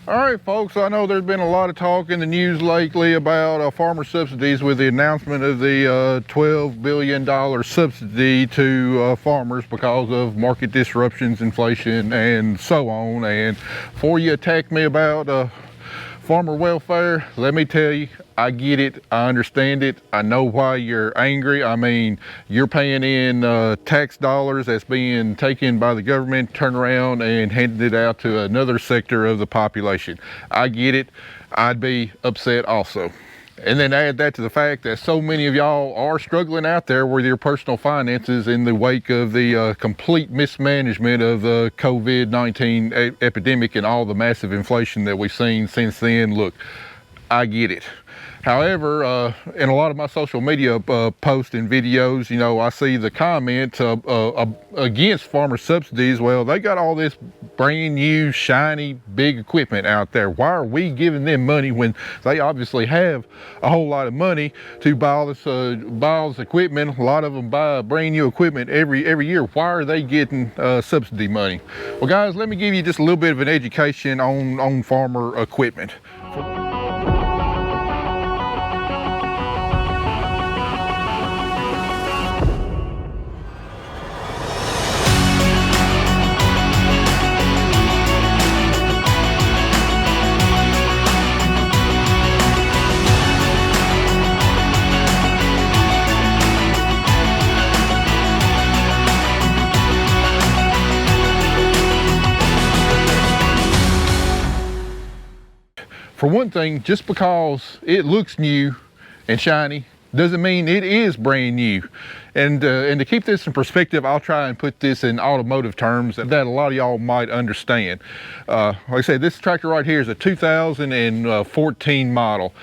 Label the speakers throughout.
Speaker 1: All right, folks, I know there's been a lot of talk in the news lately about farmer subsidies with the announcement of the $12 billion subsidy to farmers because of market disruptions, inflation, and so on. And before you attack me about farmer welfare, let me tell you, I get it, I understand it, I know why you're angry. I mean, you're paying in tax dollars that's being taken by the government, turn around and handed it out to another sector of the population. I get it, I'd be upset also. And then add that to the fact that so many of y'all are struggling out there with your personal finances in the wake of the complete mismanagement of the COVID-19 epidemic and all the massive inflation that we've seen since then. Look, I get it. However, in a lot of my social media posts and videos, you know, I see the comment against farmer subsidies. Well, they got all this brand new, shiny, big equipment out there. Why are we giving them money when they obviously have a whole lot of money to buy all this equipment? A lot of them buy brand new equipment every year. Why are they getting subsidy money? Well, guys, let me give you just a little bit of an education on farmer equipment. For one thing, just because it looks new and shiny doesn't mean it is brand new. And to keep this in perspective, I'll try and put this in automotive terms that a lot of y'all might understand. Like I said, this tractor right here is a 2014 model.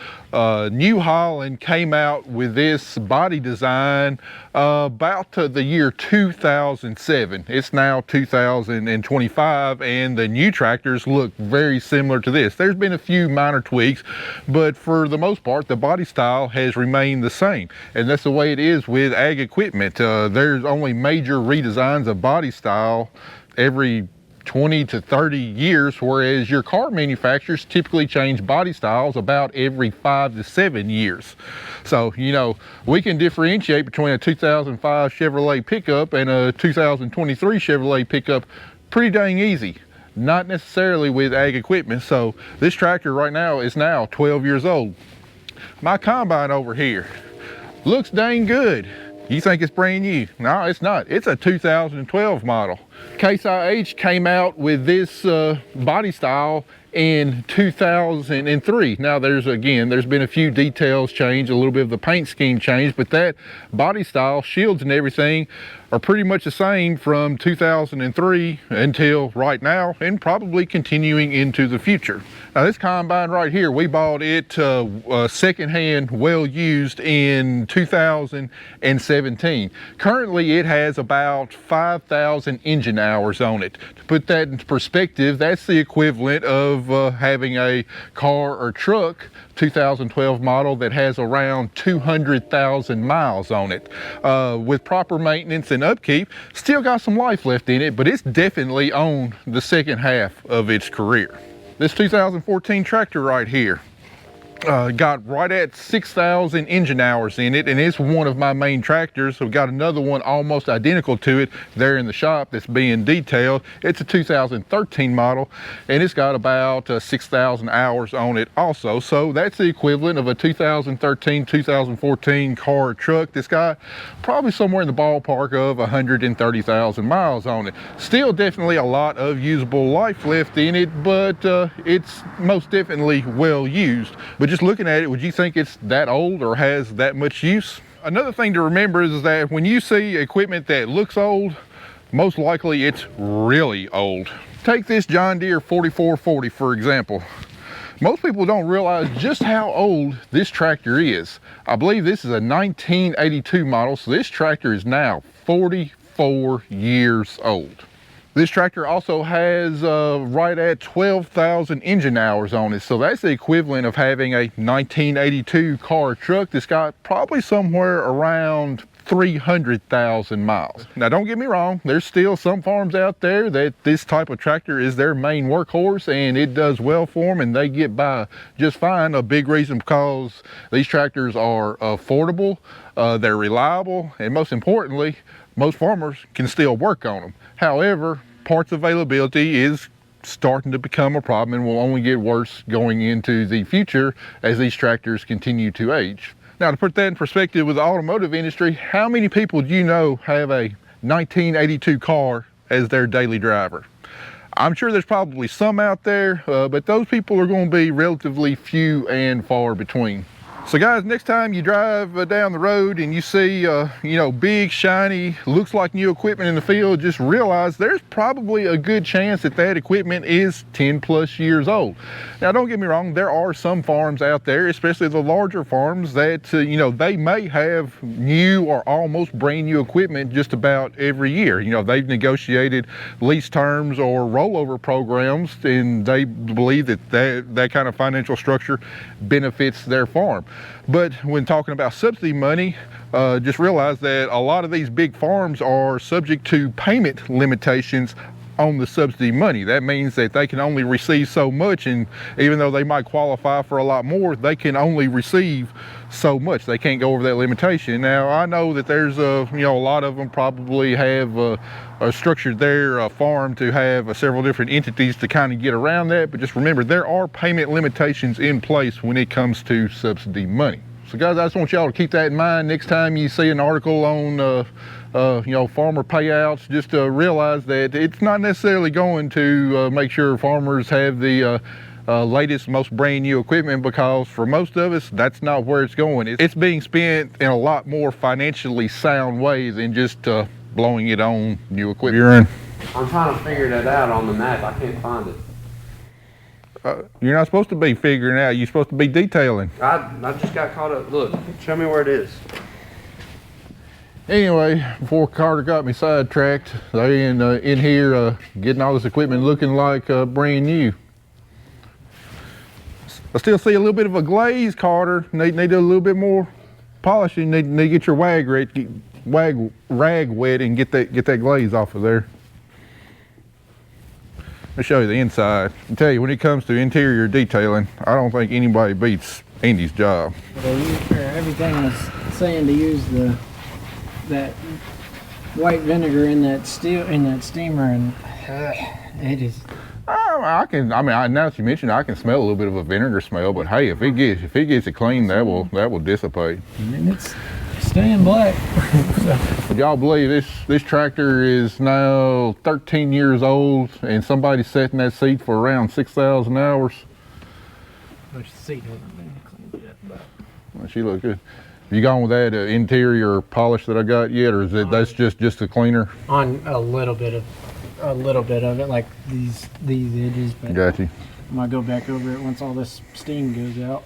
Speaker 1: New Holland came out with this body design about the year 2007. It's now 2025, and the new tractors look very similar to this. There's been a few minor tweaks, but for the most part, the body style has remained the same. And that's the way it is with ag equipment. There's only major redesigns of body style every 20 to 30 years, whereas your car manufacturers typically change body styles about every 5 to 7 years. So, you know, we can differentiate between a 2005 Chevrolet pickup and a 2023 Chevrolet pickup pretty dang easy. Not necessarily with ag equipment. So this tractor right now is now 12 years old. My combine over here looks dang good. You think it's brand new? No, it's not. It's a 2012 model. Case IH came out with this body style in 2003. Now there's been a few details changed, a little bit of the paint scheme changed, but that body style, shields and everything are pretty much the same from 2003 until right now, and probably continuing into the future. Now this combine right here, we bought it secondhand, well used in 2017. Currently it has about 5,000 engine hours on it. To put that into perspective, that's the equivalent of having a car or truck 2012 model that has around 200,000 miles on it. With proper maintenance and upkeep, still got some life left in it, but it's definitely on the second half of its career. This 2014 tractor right here got right at 6,000 engine hours in it, and it's one of my main tractors. We've got another one almost identical to it there in the shop that's being detailed. It's a 2013 model, and it's got about 6,000 hours on it also. So that's the equivalent of a 2013, 2014 car or truck that's got probably somewhere in the ballpark of 130,000 miles on it. Still definitely a lot of usable life left in it, but it's most definitely well used. But just looking at it, would you think it's that old or has that much use? Another thing to remember is that when you see equipment that looks old, most likely it's really old. Take this John Deere 4440 for example. Most people don't realize just how old this tractor is. I believe this is a 1982 model, so this tractor is now 44 years old. This tractor also has right at 12,000 engine hours on it. So that's the equivalent of having a 1982 car truck that's got probably somewhere around 300,000 miles. Now don't get me wrong, there's still some farms out there that this type of tractor is their main workhorse and it does well for them and they get by just fine. A big reason because these tractors are affordable, they're reliable, and most importantly, most farmers can still work on them. However, parts availability is starting to become a problem and will only get worse going into the future as these tractors continue to age. Now, to put that in perspective with the automotive industry, how many people do you know have a 1982 car as their daily driver? I'm sure there's probably some out there, but those people are going to be relatively few and far between. So guys, next time you drive down the road and you see, you know, big, shiny, looks like new equipment in the field, just realize there's probably a good chance that that equipment is 10 plus years old. Now, don't get me wrong, there are some farms out there, especially the larger farms, that, you know, they may have new or almost brand new equipment just about every year. You know, they've negotiated lease terms or rollover programs and they believe that that kind of financial structure benefits their farm. But when talking about subsidy money, just realize that a lot of these big farms are subject to payment limitations on the subsidy money. That means that they can only receive so much, and even though they might qualify for a lot more, they can only receive so much. They can't go over that limitation. Now, I know that there's you know, a lot of them probably have structured their farm to have several different entities to kind of get around that, but just remember, there are payment limitations in place when it comes to subsidy money. So guys, I just want y'all to keep that in mind next time you see an article on you know, farmer payouts. Just realize that it's not necessarily going to make sure farmers have the latest, most brand new equipment, because for most of us, that's not where it's going. It's being spent in a lot more financially sound ways than just blowing it on new equipment.
Speaker 2: I'm trying to figure that out on the map. I can't find it.
Speaker 1: You're not supposed to be figuring out. You're supposed to be detailing.
Speaker 2: I just got caught up. Look, show me where it is.
Speaker 1: Anyway, before Carter got me sidetracked, they in here getting all this equipment looking like brand new. I still see a little bit of a glaze, Carter. Need a little bit more polishing. Need to get your rag wet and get that glaze off of there. Let me show you the inside. I tell you, when it comes to interior detailing, I don't think anybody beats Andy's job.
Speaker 3: Everything was saying to use that white vinegar in that steamer, and it is.
Speaker 1: I mean, now that you mentioned it, I can smell a little bit of a vinegar smell, but hey, if it gets it clean, that will dissipate.
Speaker 3: And it's staying black.
Speaker 1: Would y'all believe this tractor is now 13 years old and somebody sat in that seat for around 6,000 hours?
Speaker 3: Which seat hasn't been cleaned yet, but
Speaker 1: well, she looked good. Have you gone with that interior polish that I got yet, or is it that's just a cleaner?
Speaker 3: On a little bit of it, like these edges. But
Speaker 1: got you.
Speaker 3: I'm gonna go back over it once all this steam goes out.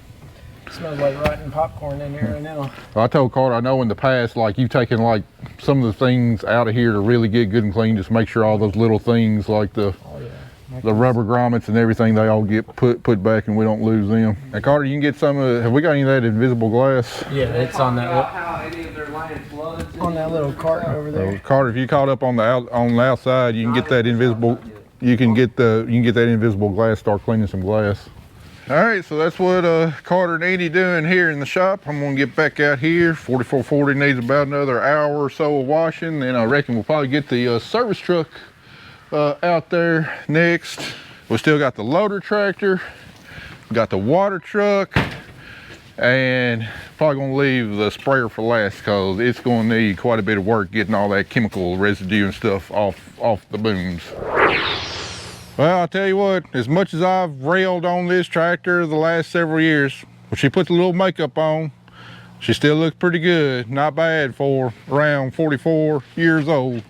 Speaker 3: It smells like rotten popcorn in here right now.
Speaker 1: Well, I told Carter, I know in the past, like you've taken like some of the things out of here to really get good and clean, just make sure all those little things like the rubber grommets and everything, they all get put back and we don't lose them. And Carter, you can get some of have we got any of that invisible glass?
Speaker 3: Yeah, it's on that
Speaker 2: How any of their land floods
Speaker 3: on that little cart over there.
Speaker 1: Carter, if you caught up on the outside, you can get that invisible. You can get that invisible glass. Start cleaning some glass. All right, so that's what Carter and Andy doing here in the shop. I'm gonna get back out here. 4440 needs about another hour or so of washing, and I reckon we'll probably get the service truck out there next. We still got the loader tractor, we got the water truck, and probably gonna leave the sprayer for last because it's gonna need quite a bit of work getting all that chemical residue and stuff off the booms. Well, I'll tell you what, as much as I've railed on this tractor the last several years, when she puts a little makeup on, she still looks pretty good. Not bad for around 44 years old.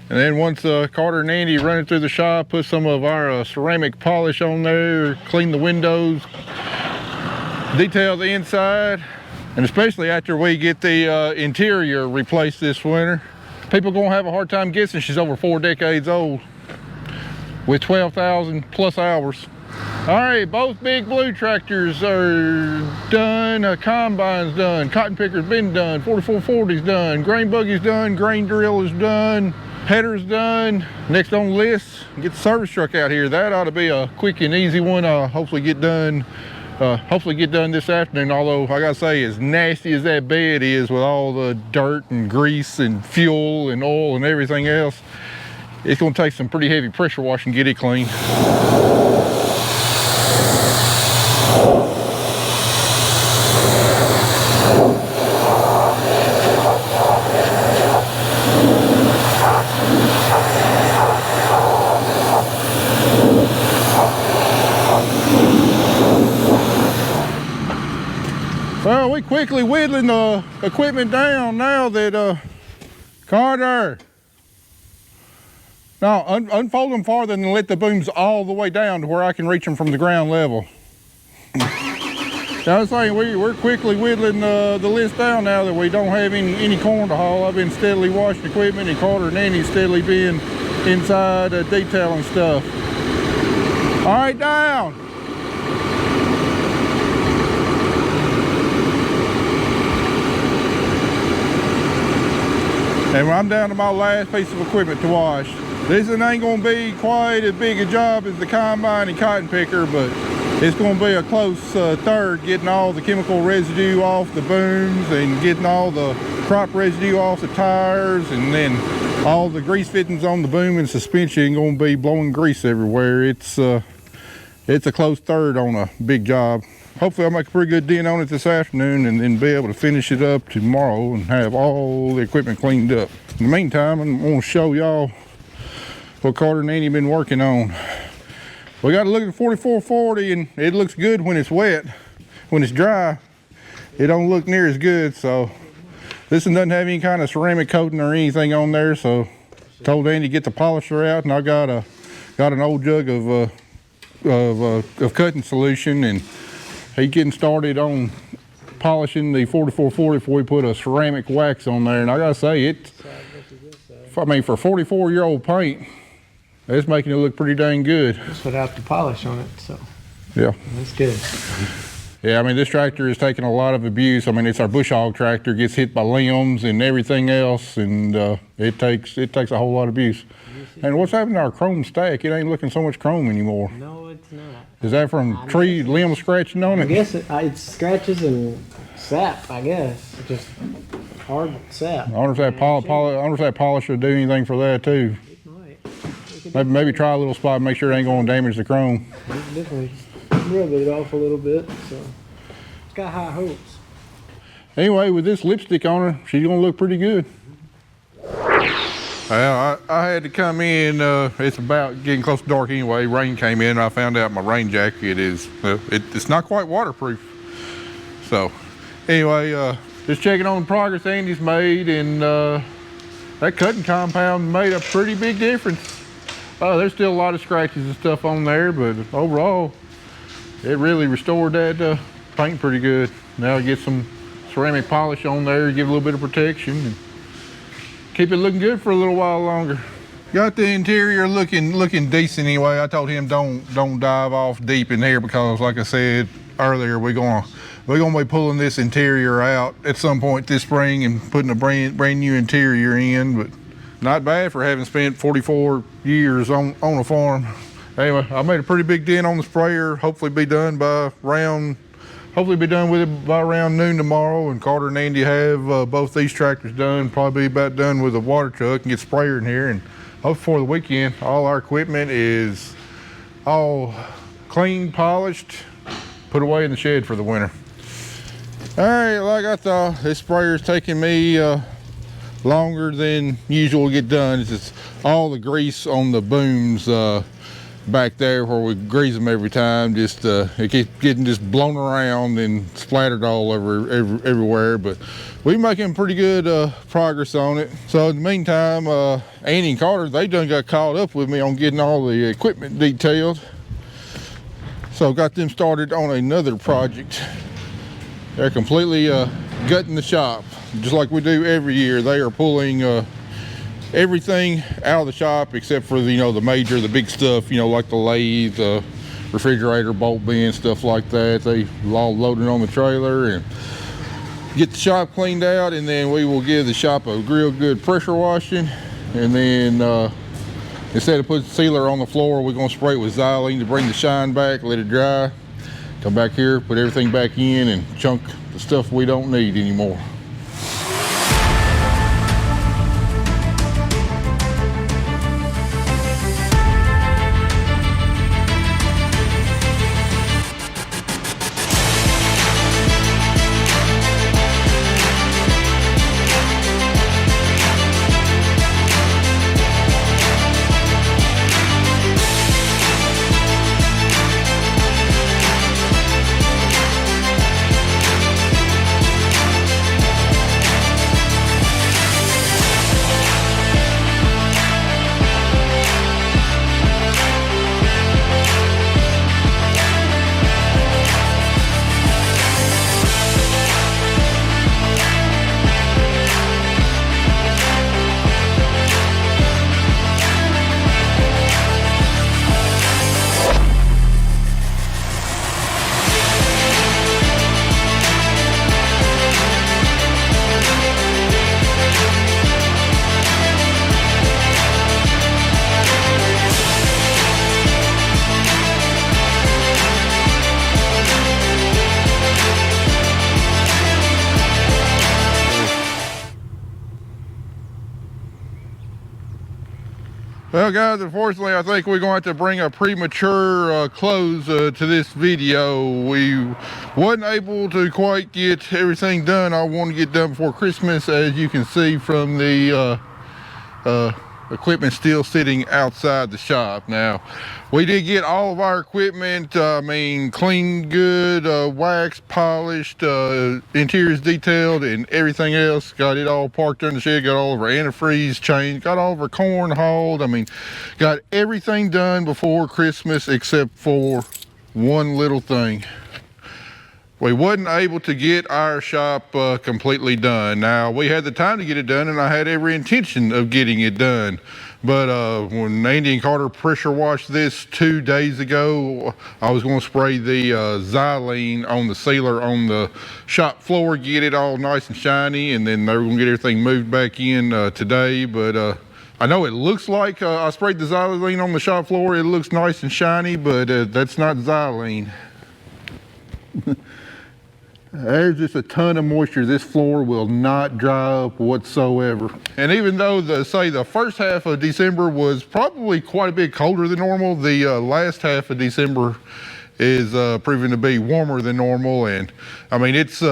Speaker 1: And then once Carter and Andy run it through the shop, put some of our ceramic polish on there, clean the windows, detail the inside, and especially after we get the interior replaced this winter, people are gonna have a hard time guessing she's over 4 decades old with 12,000 plus hours All right, both big blue tractors are done. Combine's done. Cotton picker's been done. 4440's done. Grain buggy's done. Grain drill is done. Header's done. Next on the list, get the service truck out here. That ought to be a quick and easy one. Hopefully get done this afternoon. Although I gotta say, as nasty as that bed is with all the dirt and grease and fuel and oil and everything else, it's gonna take some pretty heavy pressure washing to get it clean. Well, we quickly whittling the equipment down now that, Carter. No, unfold them farther and let the booms all the way down to where I can reach them from the ground level. I was saying, we're quickly whittling the list down now that we don't have any corn to haul. I've been steadily washing equipment, and Carter and Andy steadily being inside detailing stuff. All right, down. And I'm down to my last piece of equipment to wash. This ain't gonna be quite as big a job as the combine and cotton picker, but it's gonna be a close third, getting all the chemical residue off the booms and getting all the crop residue off the tires, and then all the grease fittings on the boom and suspension gonna be blowing grease everywhere. It's a close third on a big job. Hopefully I'll make a pretty good dent on it this afternoon and then be able to finish it up tomorrow and have all the equipment cleaned up. In the meantime, I'm gonna show y'all what Carter and Andy been working on. We got to look at the 4440, and it looks good when it's wet. When it's dry, it don't look near as good. So this one doesn't have any kind of ceramic coating or anything on there. So told Andy to get the polisher out, and I got an old jug of cutting solution, and he getting started on polishing the 4440 before we put a ceramic wax on there. And I gotta say, for a 44-year-old paint, it's making it look pretty dang good.
Speaker 3: Just without the polish on it, so.
Speaker 1: Yeah.
Speaker 3: That's good.
Speaker 1: Yeah, I mean, this tractor is taking a lot of abuse. I mean, it's our bush hog tractor, gets hit by limbs and everything else, and it takes a whole lot of abuse. And what's happened to our chrome stack? It ain't looking so much chrome anymore.
Speaker 3: No, it's not.
Speaker 1: Is that from tree limb scratching on it?
Speaker 3: I guess it's scratches and sap, I guess. Just hard sap.
Speaker 1: I wonder if that polisher will do anything for that too.
Speaker 3: It might.
Speaker 1: Maybe try a little spot and make sure it ain't going to damage the chrome.
Speaker 3: Definitely rub it off a little bit, so it's got high hopes.
Speaker 1: Anyway, with this lipstick on her, she's going to look pretty good. Well, I had to come in, it's about getting close to dark anyway. Rain came in, and I found out my rain jacket is, it's not quite waterproof. So, anyway, just checking on the progress Andy's made, and that cutting compound made a pretty big difference. There's still a lot of scratches and stuff on there, but overall, it really restored that paint pretty good. Now get some ceramic polish on there, give a little bit of protection, and keep it looking good for a little while longer. Got the interior looking decent anyway. I told him don't dive off deep in here because, like I said earlier, we're gonna be pulling this interior out at some point this spring and putting a brand new interior in. But not bad for having spent 44 years on a farm. Anyway, I made a pretty big dent on the sprayer. Hopefully be done with it by around noon tomorrow. And Carter and Andy have both these tractors done. Probably about done with the water truck and get sprayer in here. And hopefully before the weekend, all our equipment is all clean, polished, put away in the shed for the winter. All right, like I thought, this sprayer is taking me longer than usual to get done. It's just all the grease on the booms back there where we grease them every time. Just it keeps getting just blown around and splattered all over everywhere. But we're making pretty good progress on it. So in the meantime, Andy and Carter, they done got caught up with me on getting all the equipment detailed. So got them started on another project. They're completely gutting the shop, just like we do every year. They are pulling everything out of the shop except for the big stuff, like the lathe, refrigerator, bolt bin, stuff like that. They all loaded on the trailer, and get the shop cleaned out, and then we will give the shop a real good pressure washing. And then instead of putting sealer on the floor, we're gonna spray it with xylene to bring the shine back, let it dry, come back here, put everything back in, and chunk the stuff we don't need anymore. Well guys, unfortunately I think we're going to have to bring a premature close to this video. We wasn't able to quite get everything done I want to get done before Christmas, as you can see from the equipment still sitting outside the shop. Now, we did get all of our equipment, I mean, cleaned good, waxed, polished, interiors detailed, and everything else. Got it all parked in the shed, got all of our antifreeze changed, got all of our corn hauled. I mean, got everything done before Christmas except for one little thing. We wasn't able to get our shop completely done. Now, we had the time to get it done, and I had every intention of getting it done. But when Andy and Carter pressure washed this 2 days ago, I was going to spray the xylene on the sealer on the shop floor, get it all nice and shiny, and then they were going to get everything moved back in today. But I know it looks like I sprayed the xylene on the shop floor. It looks nice and shiny, but that's not xylene. There's just a ton of moisture. This floor will not dry up whatsoever. And even though the first half of December was probably quite a bit colder than normal, the last half of December is proving to be warmer than normal. And I mean, it's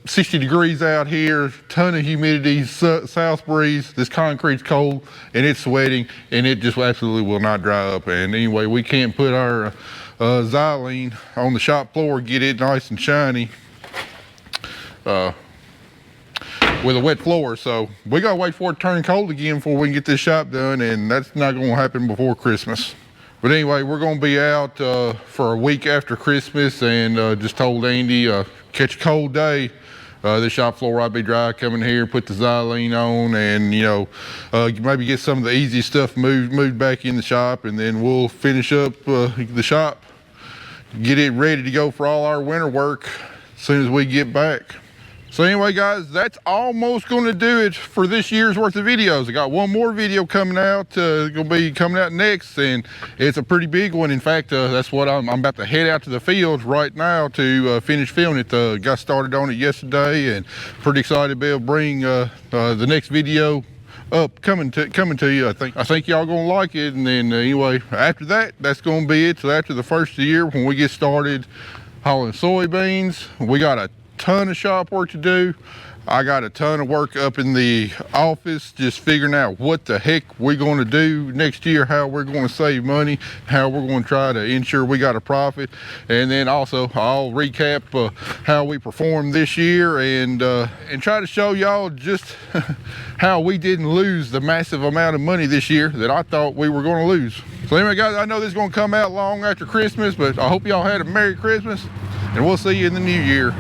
Speaker 1: 60 degrees out here, ton of humidity, south breeze, this concrete's cold, and it's sweating, and it just absolutely will not dry up. And anyway, we can't put our xylene on the shop floor, get it nice and shiny with a wet floor. So we gotta wait for it to turn cold again before we can get this shop done, and that's not gonna happen before Christmas. But anyway, we're gonna be out for a week after Christmas, and just told Andy, catch a cold day, this shop floor I'll be dry, come in here, put the xylene on, and you know, maybe get some of the easy stuff moved back in the shop, and then we'll finish up the shop, get it ready to go for all our winter work as soon as we get back. So anyway guys, that's almost going to do it for this year's worth of videos. I got one more video coming out, going to be coming out next, and it's a pretty big one. In fact, that's what I'm about to head out to the field right now to finish filming it. Got started on it yesterday, and pretty excited to be able to bring the next video up coming to you. I think y'all gonna like it. And then anyway, after that, that's gonna be it. So after the first of the year, when we get started hauling soybeans, we got a ton of shop work to do. I got a ton of work up in the office, just figuring out what the heck we're going to do next year, how we're going to save money, how we're going to try to ensure we got a profit. And then also I'll recap how we performed this year, and try to show y'all just how we didn't lose the massive amount of money this year that I thought we were going to lose. So anyway guys, I know this is going to come out long after Christmas, but I hope y'all had a Merry Christmas, and we'll see you in the new year.